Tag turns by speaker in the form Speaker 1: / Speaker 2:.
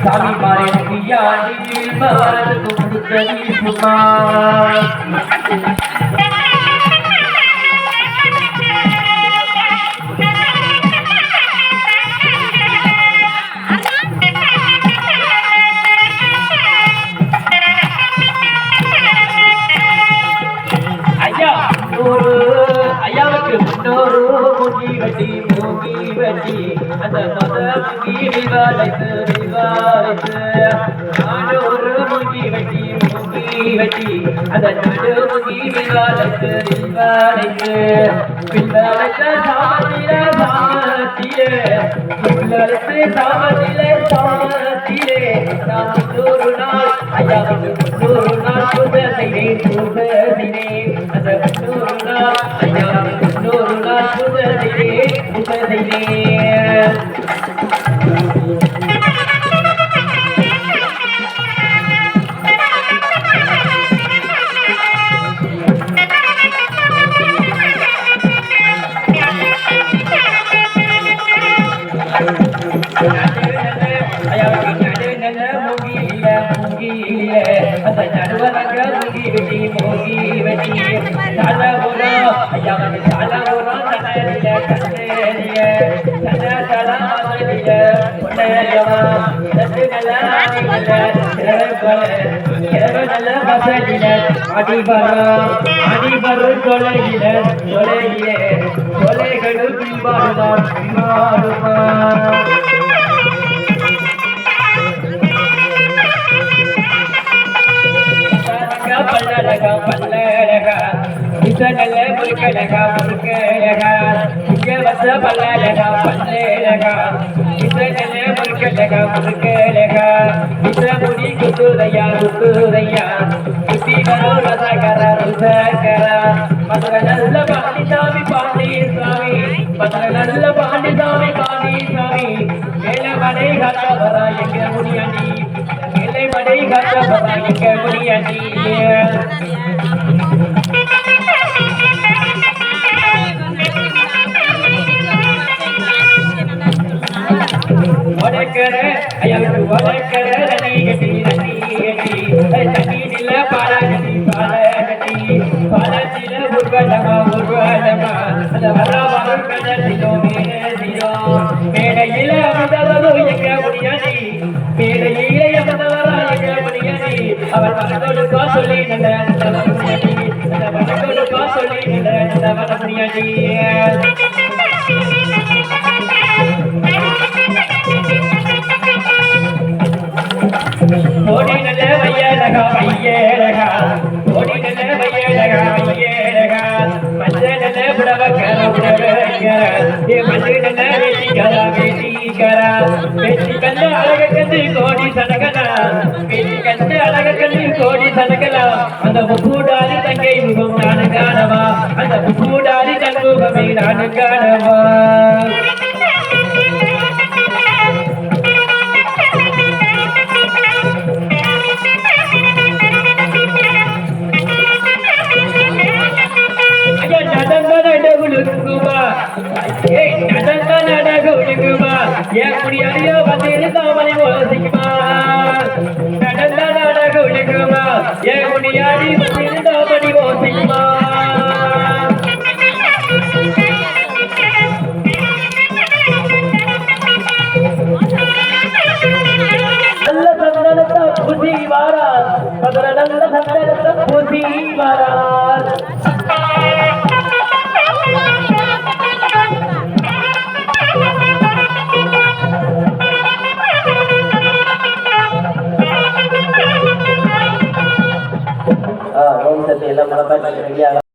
Speaker 1: சாமி மாறி ஐயாவுக்கு முன்னோரு முகி வெட்டி அந்த முகி விவாதித்து ஒரு முகி வெட்டி அந்த முகி விவாதித்து பிள்ளை சாமத்திலே நாம் முன்னூறு நாள் ஐயாவுக்கு முன்னூறு நாள் புததினே அந்த முன்னூறு நாள் ஐயாவுக்கு முன்னூறு நாள் புததினே அந்த நடுவரங்க முகி வெட்டி தலபுரம் ஐயாவுக்கு தலபுரம் தனரிய கண்ணேரிய தனதலாமலிய பொன்னையவா சத்து நல்ல வசதியில அடிபரும் தொலைகளும் பின்பாடுதான் பல்லழகா நல்ல முருகழகா இங்க வந்த பல்லழகா பல்லழகா நல்ல முருகழகா முடி குத்துதையா குத்தி வரோ ரசகர மதுர நல்ல பாண்டிசாமி மதுர நல்ல பாண்டிசாமி மேலமடை காத்தவரா எங்க முடியாண்டி மேலைமடை காத்தவரா எங்க முடியாண்டி வளர்க்கிற கட்டி தண்ணீரில பாலத்தில உருவலமா அந்த வரவரும் கடலிலோ மேடையில அமர்ந்தவரோ எங்க முடியாதி மேடையில அமர்ந்தவரா எங்க முடியாதி அவர் மனதொடுக்கா சொல்லி நல்ல மனதொடுக்கா சொல்லி நல்ல வர முடியாதி ஓடி நல்ல வையழகா ஓடி நல்ல வையழகா மஞ்ச நல்ல புடவக்கர மஞ்ச நல்ல வெட்டி கண்டு அழக கண்டு கோடி சனகலா அந்த முக்கூடாரி தங்கை முகம் நானு காணவா அந்த முக்கூடாரி தங்குகமே நானு காணவா ஏன் முடியாதையோ வந்திருந்தாமலை யோசிக்குமா நடந்த நாடக ஒழுங்குமா ஏன் முடியாடி வந்திருந்தாமலை யோசிக்குமா நல்ல சந்தனத்தை பூசி வாரால் நல்ல சந்தனத்தை பூசி வாரால் எல்லாம்